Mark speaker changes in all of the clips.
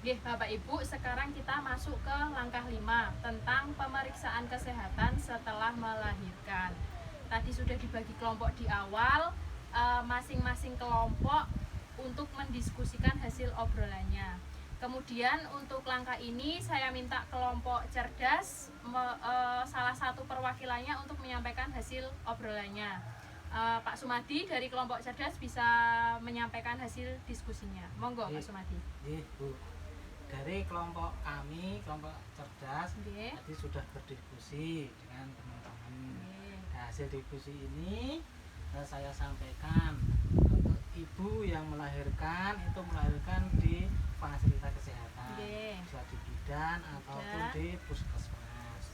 Speaker 1: Nggih, Bapak Ibu, sekarang kita masuk ke langkah 5 tentang pemeriksaan kesehatan setelah melahirkan. Tadi sudah dibagi kelompok di awal, masing-masing kelompok untuk mendiskusikan hasil obrolannya. Kemudian untuk langkah ini saya minta kelompok cerdas salah satu perwakilannya untuk menyampaikan hasil obrolannya. Pak Sumadi dari kelompok cerdas bisa menyampaikan hasil diskusinya. Monggo Pak Sumadi.
Speaker 2: Bu. Dari kelompok kami, kelompok cerdas, tadi sudah berdiskusi dengan teman-teman. Nah, hasil diskusi ini saya sampaikan untuk ibu yang melahirkan itu melahirkan di fasilitas kesehatan, bisa di bidan ataupun di puskesmas.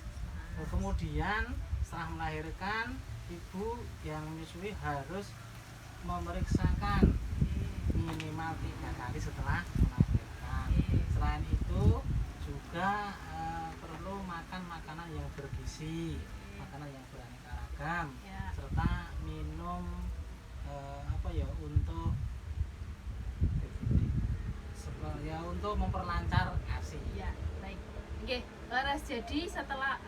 Speaker 2: Kemudian setelah melahirkan, ibu yang menyusui harus memeriksakan minimal 3 kali setelah melahirkan. Selain itu juga perlu makan makanan yang bergizi, makanan yang beraneka ragam, serta minum untuk memperlancar ASI.
Speaker 1: Ya, baik. Oke, Laras, jadi setelah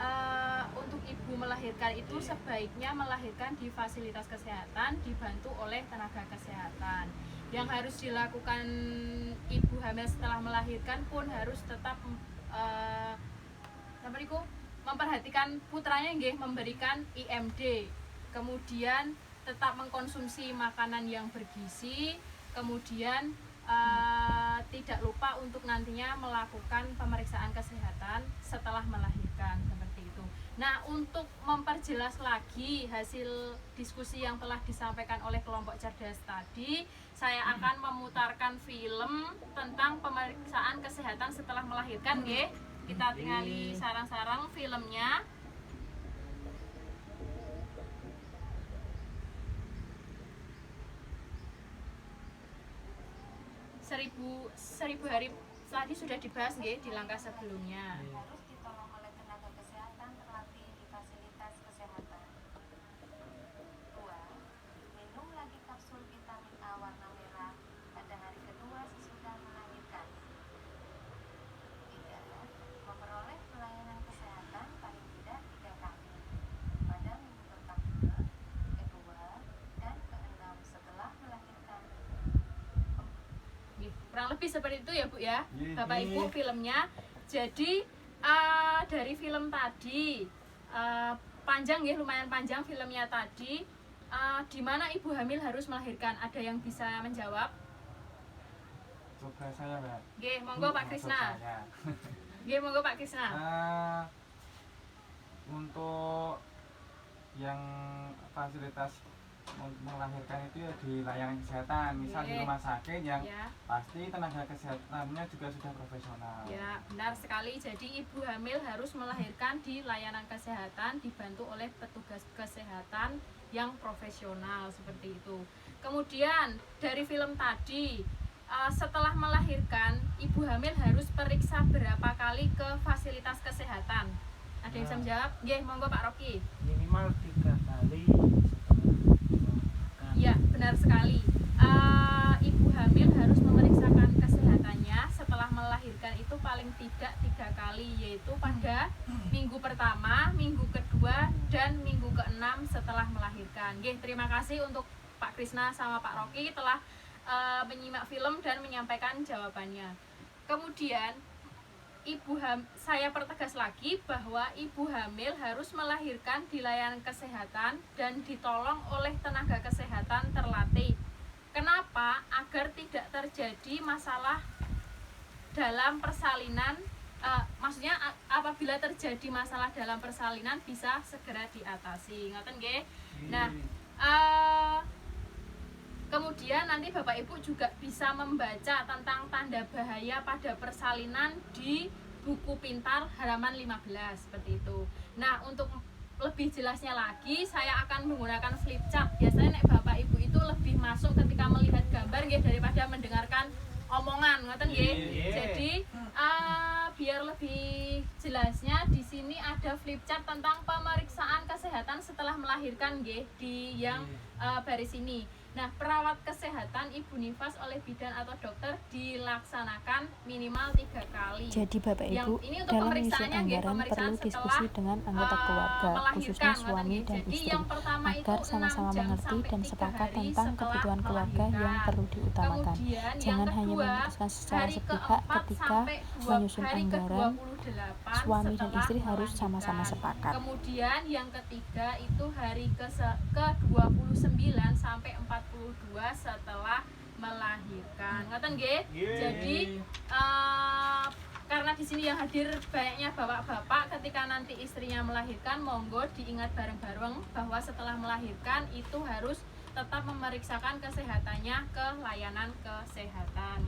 Speaker 1: untuk ibu melahirkan itu sebaiknya melahirkan di fasilitas kesehatan dibantu oleh tenaga kesehatan. Yang harus dilakukan ibu hamil setelah melahirkan pun harus tetap memperhatikan putranya, memberikan IMD, kemudian tetap mengkonsumsi makanan yang bergizi, kemudian tidak lupa untuk nantinya melakukan pemeriksaan kesehatan setelah melahirkan, seperti itu. Nah, untuk memperjelas lagi hasil diskusi yang telah disampaikan oleh kelompok cerdas tadi, saya akan memutarkan film tentang pemeriksaan kesehatan setelah melahirkan, nggih. Kita tingali sarang-sarang filmnya. 1000 hari tadi sudah dibahas nggih di langkah sebelumnya.
Speaker 3: Harus ditolong oleh tenaga kesehatan terlatih di fasilitas kesehatan. 2. Minum lagi kapsul vitamin A warna merah pada hari kedua sesudah melahirkan. 3. Memperoleh pelayanan kesehatan paling tidak 3 kali pada minggu pertama, kedua, dan ke-6 setelah melahirkan.
Speaker 1: Kurang lebih seperti itu ya Bu ya, Bapak Ibu, filmnya. Jadi dari film tadi panjang ya, lumayan panjang filmnya tadi. Di mana ibu hamil harus melahirkan? Ada yang bisa menjawab?
Speaker 4: Coba saya, Mbak.
Speaker 1: Nggih, monggo Pak Krisna. Nggih, monggo Pak Krisna.
Speaker 4: Untuk yang fasilitas melahirkan itu ya di layanan kesehatan, misal di rumah sakit yang pasti tenaga kesehatannya juga sudah profesional.
Speaker 1: Ya, benar sekali. Jadi ibu hamil harus melahirkan di layanan kesehatan dibantu oleh petugas kesehatan yang profesional, seperti itu. Kemudian dari film tadi, setelah melahirkan ibu hamil harus periksa berapa kali ke fasilitas kesehatan? Ada yang bisa menjawab? Nggih, monggo Pak Rocky.
Speaker 2: Minimal 3 kali.
Speaker 1: Ya, benar sekali. Ibu hamil harus memeriksakan kesehatannya setelah melahirkan itu paling tidak 3 kali, yaitu pada minggu pertama, minggu kedua, dan minggu ke-6 setelah melahirkan. Nggih, terima kasih untuk Pak Krisna sama Pak Rocky telah menyimak film dan menyampaikan jawabannya. Kemudian saya pertegas lagi bahwa ibu hamil harus melahirkan di layanan kesehatan dan ditolong oleh tenaga kesehatan terlatih. Kenapa? Agar tidak terjadi masalah dalam persalinan, maksudnya apabila terjadi masalah dalam persalinan bisa segera diatasi. Ngoten nggih? Nah, kemudian nanti Bapak Ibu juga bisa membaca tentang tanda bahaya pada persalinan di buku pintar halaman 15, seperti itu. Nah, untuk lebih jelasnya lagi saya akan menggunakan flip chart. Biasanya Bapak Ibu itu lebih masuk ketika melihat gambar nggih daripada mendengarkan omongan, ngoten nggih. Jadi biar lebih jelasnya di sini ada flip chart tentang pemeriksaan pengelolaan kesehatan setelah melahirkan nggih di yang baris ini. Nah, perawat kesehatan ibu nifas oleh bidan atau dokter dilaksanakan minimal 3 kali.
Speaker 5: Jadi Bapak Ibu,
Speaker 1: ini untuk
Speaker 5: dalam menyusun anggaran perlu diskusi dengan anggota keluarga, khususnya suami dan istri, agar sama-sama mengerti dan sepakat tentang kebutuhan keluarga yang perlu diutamakan. Jangan hanya memutuskan secara sepihak ketika menyusun anggaran, suami dan istri harus sama-sama sepakat.
Speaker 1: Kemudian yang ketiga itu hari ke-29 sampai 42 setelah melahirkan. Ngoten nggih? Jadi karena di sini yang hadir banyaknya bapak-bapak, ketika nanti istrinya melahirkan, monggo diingat bareng-bareng bahwa setelah melahirkan itu harus tetap memeriksakan kesehatannya ke layanan kesehatan.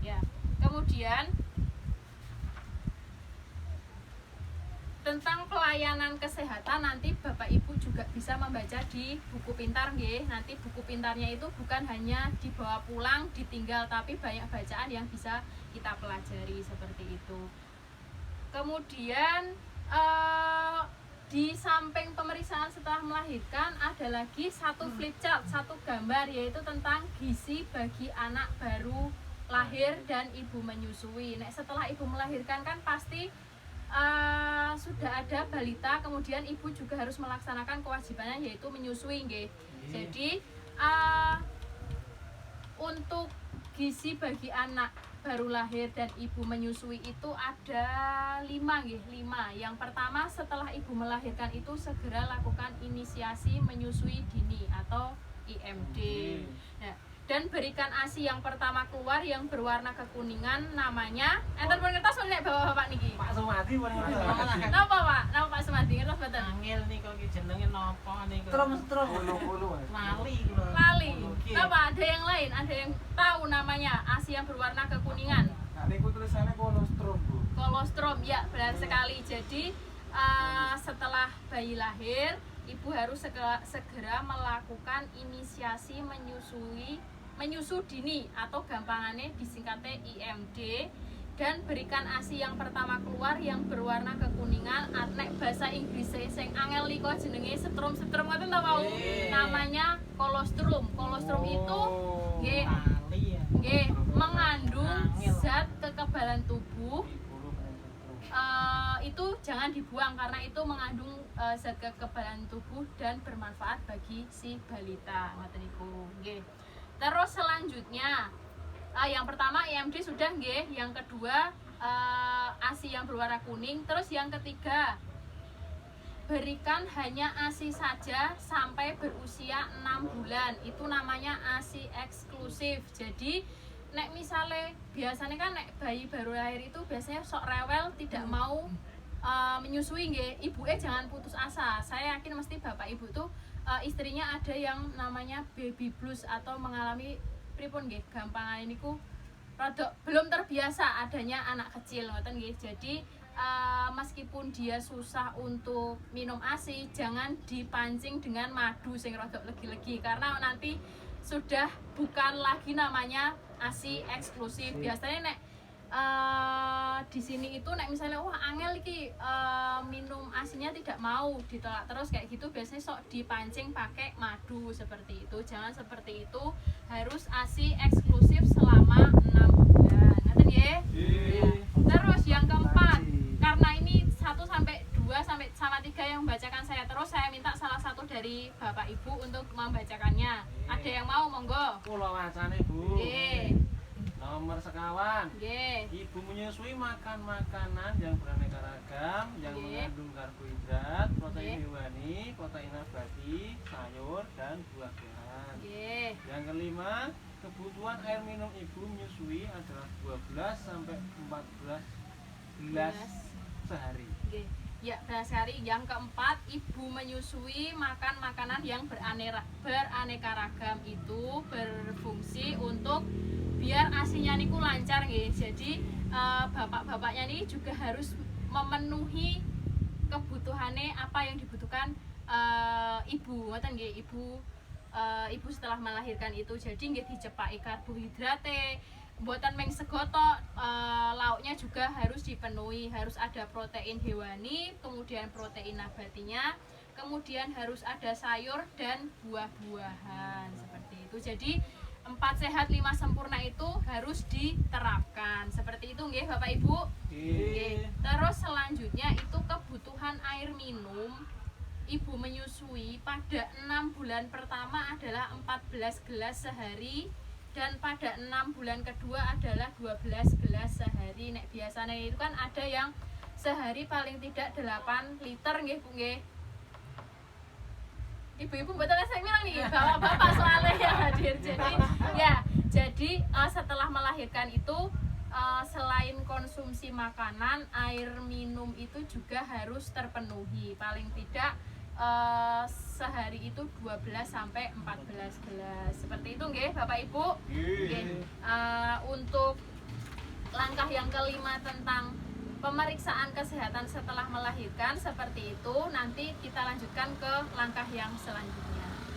Speaker 1: Ya. Kemudian tentang pelayanan kesehatan nanti Bapak Ibu juga bisa membaca di buku pintar nggih. Nanti buku pintarnya itu bukan hanya dibawa pulang ditinggal, tapi banyak bacaan yang bisa kita pelajari seperti itu. Kemudian di samping pemeriksaan setelah melahirkan ada lagi satu flip chart, satu gambar, yaitu tentang gizi bagi anak baru lahir dan ibu menyusui. Nah, setelah ibu melahirkan kan pasti sudah ada balita, kemudian ibu juga harus melaksanakan kewajibannya yaitu menyusui nggih. Jadi untuk gizi bagi anak baru lahir dan ibu menyusui itu ada 5 nggih, 5. Yang pertama, setelah ibu melahirkan itu segera lakukan inisiasi menyusui dini atau IMD. Nah, dan berikan ASI yang pertama keluar yang berwarna kekuningan, namanya enten pun ngertos nek bapak-bapak niki.
Speaker 2: Pak Sumadi pun ngertos.
Speaker 1: Napa Pak? Napa Pak Sumadi ngertos mboten?
Speaker 2: Angel niku ki jenenge napa niku? Trum. Lali kula.
Speaker 1: Lali. Napa ada yang lain? Ada yang tahu namanya ASI yang berwarna kekuningan?
Speaker 4: Nah, niku tulisannya kolostrum, Bu.
Speaker 1: Kolostrum, ya benar sekali. Jadi setelah bayi lahir, ibu harus segera melakukan inisiasi menyusu dini atau gampangannya disingkatnya IMD, dan berikan ASI yang pertama keluar yang berwarna kekuningan. Nek bahasa Inggris sing angel liko jenenge setrum ngoten ta wau. Namanya kolostrum. Kolostrum itu nggih mengandung zat kekebalan tubuh. Itu jangan dibuang karena itu mengandung zat kekebalan tubuh dan bermanfaat bagi si balita. Ngoten niku nggih. Terus selanjutnya yang pertama IMD sudah nggih, yang kedua ASI yang berwarna kuning, terus yang ketiga berikan hanya ASI saja sampai berusia 6 bulan. Itu namanya ASI eksklusif. Jadi nek misalnya biasanya kan nek bayi baru lahir itu biasanya sok rewel tidak mau menyusui nggih, ibuke jangan putus asa. Saya yakin mesti bapak ibu tuh istrinya ada yang namanya baby blues atau mengalami pripun nggih, gampangan niku rada belum terbiasa adanya anak kecil ngoten nggih. Jadi meskipun dia susah untuk minum ASI, jangan dipancing dengan madu sing rada legi-legi karena nanti sudah bukan lagi namanya ASI eksklusif. Biasanya nek di sini itu nek misalnya wah angel iki minum ASINya tidak mau, ditolak terus kayak gitu, biasanya sok dipancing pakai madu seperti itu. Jangan seperti itu, harus ASI eksklusif selama 6 bulan. Ngerti nggih? Ya. Terus yang keempat, karena ini 1 sampai 2 sampai sama 3 yang membacakan saya terus, saya minta salah satu dari Bapak Ibu untuk membacakannya. Ada yang mau monggo?
Speaker 6: Kula wacane, Bu.
Speaker 1: Nggih.
Speaker 6: Nomor sekawan. Ibu menyusui makan makanan yang beraneka ragam, yang mengandung karbohidrat, protein hewani, protein nabati, sayur dan buah-buahan. Yang kelima, kebutuhan air minum ibu menyusui adalah 12 sampai 14 gelas sehari.
Speaker 1: Ya, benar sekali. Yang keempat, ibu menyusui makan makanan yang beraneka ragam, itu berfungsi untuk biar ASINya niku lancar nggih. Jadi bapak-bapaknya ini juga harus memenuhi kebutuhannya apa yang dibutuhkan ibu, ngoten nggih, ibu setelah melahirkan itu. Jadi nggih dicepaki karbohidrate, Mboten meng sego tok, lauknya juga harus dipenuhi, harus ada protein hewani, kemudian protein nabatinya, kemudian harus ada sayur dan buah-buahan seperti itu. Jadi 4 sehat 5 sempurna itu harus diterapkan seperti itu nggih Bapak Ibu. Nggih. Terus selanjutnya itu kebutuhan air minum ibu menyusui pada 6 bulan pertama adalah 14 gelas sehari, dan pada 6 bulan kedua adalah 12 gelas sehari. Nek biasanya itu kan ada yang sehari paling tidak 8 liter nggih Bu nggih. Ibu-ibu betul saya bilang nih, bapak-bapak soalnya yang hadir. Jadi setelah melahirkan itu selain konsumsi makanan, air minum itu juga harus terpenuhi. Paling tidak sehari itu 12 sampai 14 gelas. Seperti itu nggih Bapak Ibu. Nggih. Untuk langkah yang kelima tentang pemeriksaan kesehatan setelah melahirkan seperti itu, nanti kita lanjutkan ke langkah yang selanjutnya.